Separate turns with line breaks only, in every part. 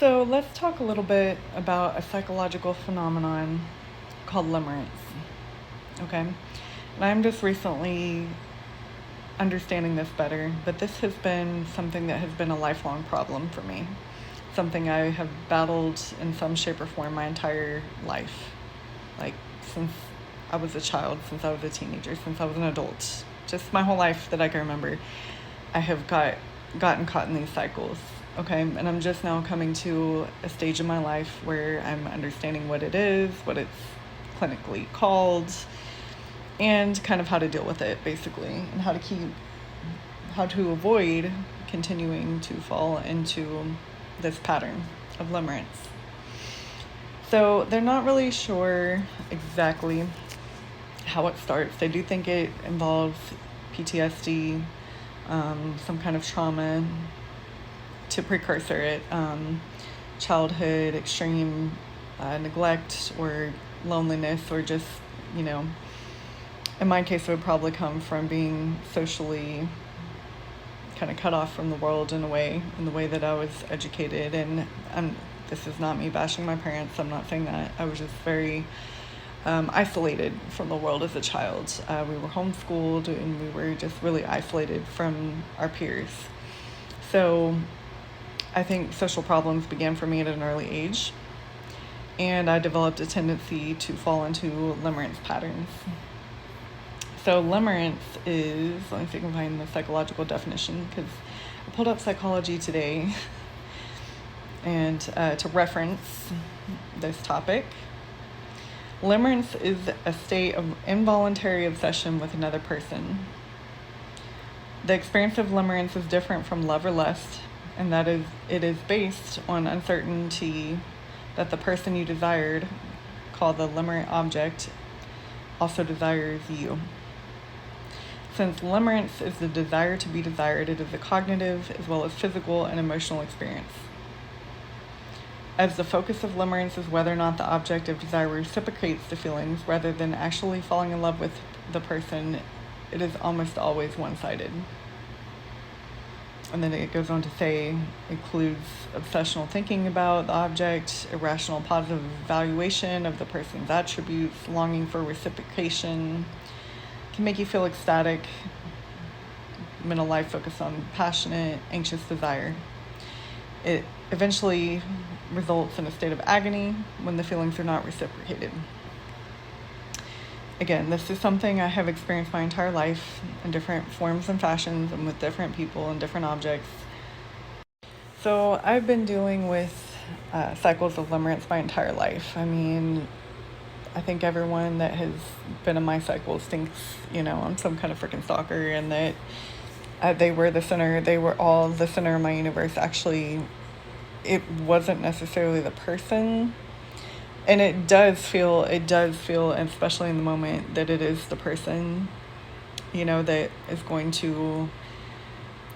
So let's talk a little bit about a psychological phenomenon called limerence. Okay? And I'm just recently understanding this better, but this has been something that has been a lifelong problem for me. Something I have battled in some shape or form my entire life. Like since I was a child, since I was a teenager, since I was an adult. Just my whole life that I can remember, I have gotten caught in these cycles. Okay, and I'm just now coming to a stage in my life where I'm understanding what it is, what it's clinically called, and kind of how to deal with it, basically, and how to avoid continuing to fall into this pattern of limerence. So they're not really sure exactly how it starts. They do think it involves PTSD, some kind of trauma to precursor it, childhood extreme neglect or loneliness, or just, in my case, it would probably come from being socially kind of cut off from the world in the way that I was educated. And this is not me bashing my parents. I'm not saying that. I was just very isolated from the world as a child. We were homeschooled and we were just really isolated from our peers. So I think social problems began for me at an early age, and I developed a tendency to fall into limerence patterns. So limerence is, let me see if I can find the psychological definition, because I pulled up Psychology Today and to reference this topic. Limerence is a state of involuntary obsession with another person. The experience of limerence is different from love or lust, and that is, it is based on uncertainty that the person you desired, called the limerent object, also desires you. Since limerence is the desire to be desired, it is a cognitive as well as physical and emotional experience. As the focus of limerence is whether or not the object of desire reciprocates the feelings rather than actually falling in love with the person, it is almost always one-sided. And then it goes on to say, includes obsessional thinking about the object, irrational positive evaluation of the person's attributes, longing for reciprocation, can make you feel ecstatic, mental life focused on passionate, anxious desire. It eventually results in a state of agony when the feelings are not reciprocated. Again, this is something I have experienced my entire life in different forms and fashions and with different people and different objects. So I've been dealing with cycles of limerence my entire life. I mean, I think everyone that has been in my cycles thinks, I'm some kind of freaking stalker, and that they were all the center of my universe. Actually, it wasn't necessarily the person. And it does feel, and especially in the moment, that it is the person, that is going to,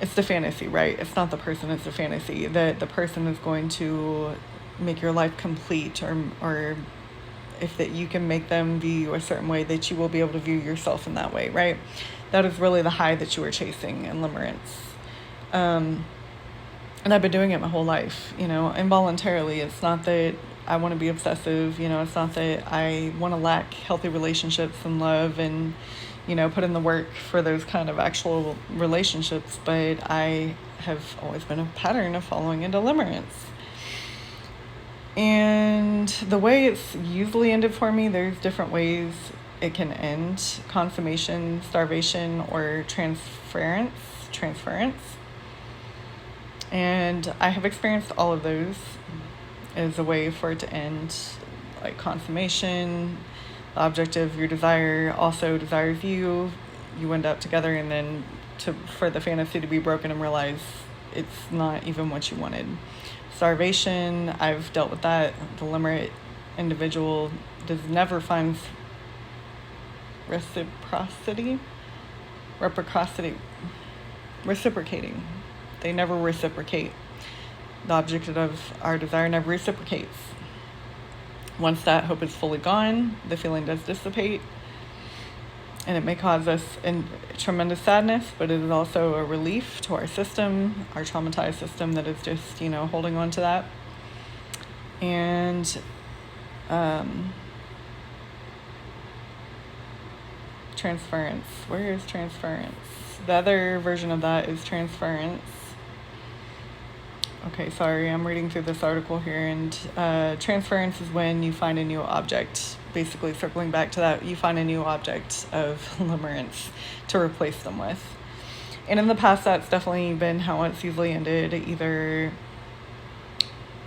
it's the fantasy, right? It's not the person, it's the fantasy, that the person is going to make your life complete, or if that you can make them view you a certain way, that you will be able to view yourself in that way, right? That is really the high that you are chasing in limerence. And I've been doing it my whole life, involuntarily. It's not that I want to be obsessive, it's not that I want to lack healthy relationships and love and, put in the work for those kind of actual relationships, but I have always been a pattern of following into limerence. And the way it's usually ended for me, there's different ways it can end: consummation, starvation, or transference. And I have experienced all of those as a way for it to end, like consummation. The object of your desire also desires you. You end up together, and then for the fantasy to be broken and realize it's not even what you wanted. Starvation, I've dealt with that. The limerent individual never finds reciprocating. They never reciprocate. The object of our desire never reciprocates. Once that hope is fully gone, the feeling does dissipate, and it may cause us tremendous sadness, but it is also a relief to our system, our traumatized system, that is just, holding on to that. And transference. Where is transference? The other version of that is transference. Okay, sorry, I'm reading through this article here, and transference is when you find a new object. Basically, circling back to that, you find a new object of limerence to replace them with. And in the past, that's definitely been how it's usually ended. It either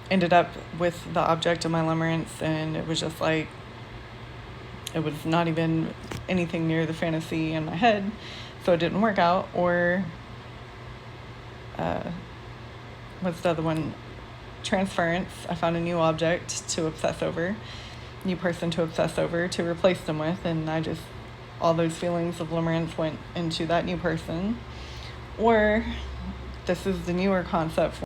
ended up with the object of my limerence, and it was just like, it was not even anything near the fantasy in my head, so it didn't work out. Or what's the other one? Transference. I found a new object to obsess over, new person to obsess over, to replace them with, and all those feelings of limerence went into that new person. Or this is the newer concept.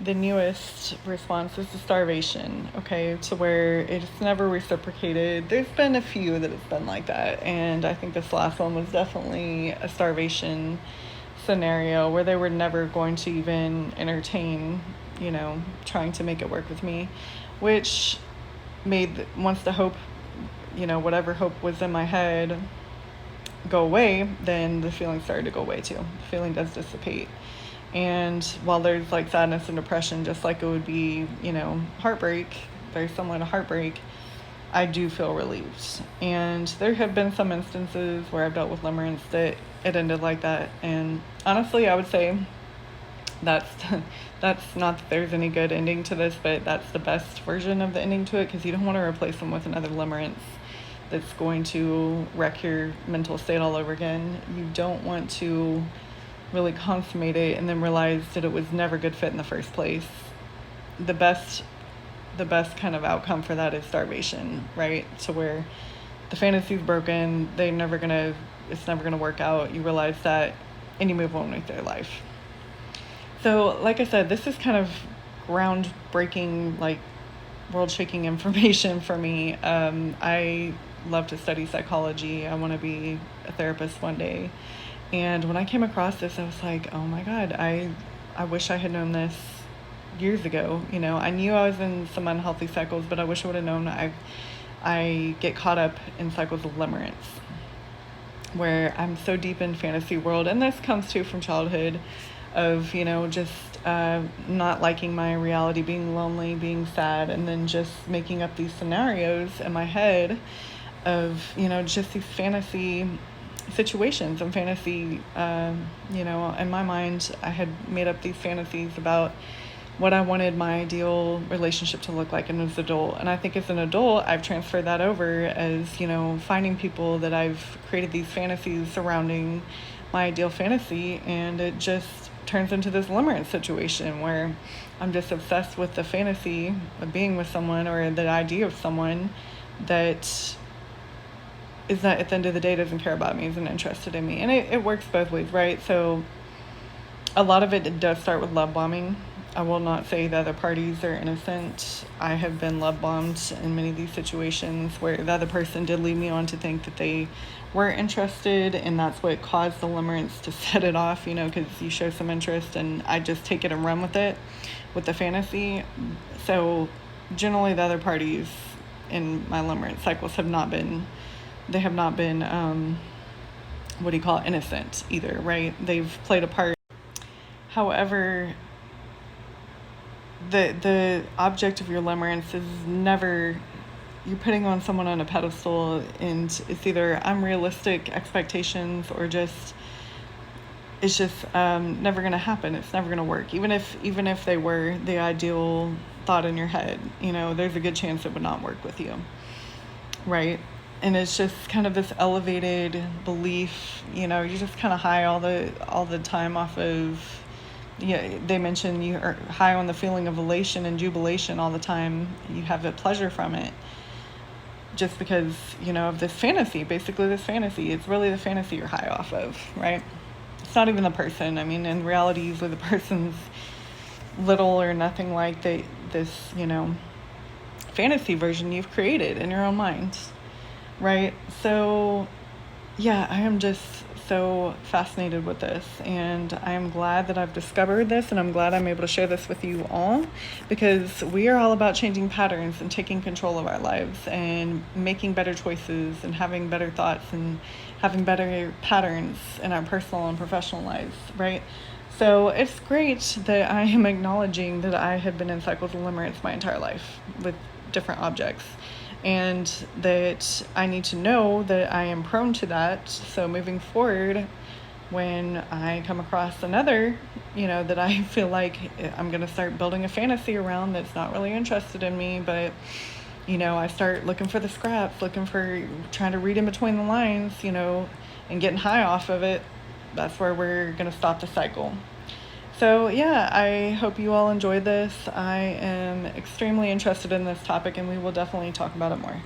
The newest response is the starvation, okay, to where it's never reciprocated. There's been a few that have been like that, and I think this last one was definitely a starvation scenario where they were never going to even entertain, trying to make it work with me, which made, once the hope, whatever hope was in my head go away, then the feeling started to go away too. The feeling does dissipate. And while there's like sadness and depression, just like it would be, heartbreak, very similar to heartbreak, I do feel relieved. And there have been some instances where I've dealt with limerence that it ended like that. And honestly, I would say that's not that there's any good ending to this, but that's the best version of the ending to it, because you don't want to replace them with another limerence that's going to wreck your mental state all over again. You don't want to really consummate it and then realize that it was never a good fit in the first place. The best kind of outcome for that is starvation, right? To where the fantasy's broken, it's never gonna work out. You realize that, and you move on with your life. So, like I said, this is kind of groundbreaking, like world-shaking information for me. I love to study psychology. I want to be a therapist one day. And when I came across this, I was like, oh my God, I wish I had known this years ago. I knew I was in some unhealthy cycles, but I wish I would have known. I get caught up in cycles of limerence, where I'm so deep in fantasy world. And this comes too from childhood of, just not liking my reality, being lonely, being sad, and then just making up these scenarios in my head of, just these fantasy situations and fantasy, in my mind, I had made up these fantasies about what I wanted my ideal relationship to look like as an adult. And I think as an adult, I've transferred that over as, finding people that I've created these fantasies surrounding my ideal fantasy, and it just turns into this limerence situation where I'm just obsessed with the fantasy of being with someone, or the idea of someone that is that at the end of the day doesn't care about me, isn't interested in me. And it works both ways, right? So a lot of it does start with love bombing. I will not say the other parties are innocent. I have been love bombed in many of these situations where the other person did lead me on to think that they were interested, and that's what caused the limerence to set it off, because you show some interest and I just take it and run with it, with the fantasy. So generally the other parties in my limerence cycles have not been innocent either, right? They've played a part. However, the object of your limerence is never, you're putting on someone on a pedestal, and it's either unrealistic expectations or it's just never going to happen. It's never going to work. Even if they were the ideal thought in your head, there's a good chance it would not work with you, right? And it's just kind of this elevated belief, you're just kind of high all the time off of, they mention you are high on the feeling of elation and jubilation all the time. You have a pleasure from it just because, of this fantasy, basically this fantasy. It's really the fantasy you're high off of, right? It's not even the person. I mean, in reality, usually the person's little or nothing like this, fantasy version you've created in your own mind. Right. So, yeah, I am just so fascinated with this, and I am glad that I've discovered this, and I'm glad I'm able to share this with you all, because we are all about changing patterns and taking control of our lives and making better choices and having better thoughts and having better patterns in our personal and professional lives, right? So it's great that I am acknowledging that I have been in cycles of limerence my entire life with different objects, and that I need to know that I am prone to that. So moving forward, when I come across another, that I feel like I'm going to start building a fantasy around that's not really interested in me, but I start looking for the scraps, trying to read in between the lines, and getting high off of it. That's where we're going to stop the cycle. So yeah, I hope you all enjoyed this. I am extremely interested in this topic, and we will definitely talk about it more.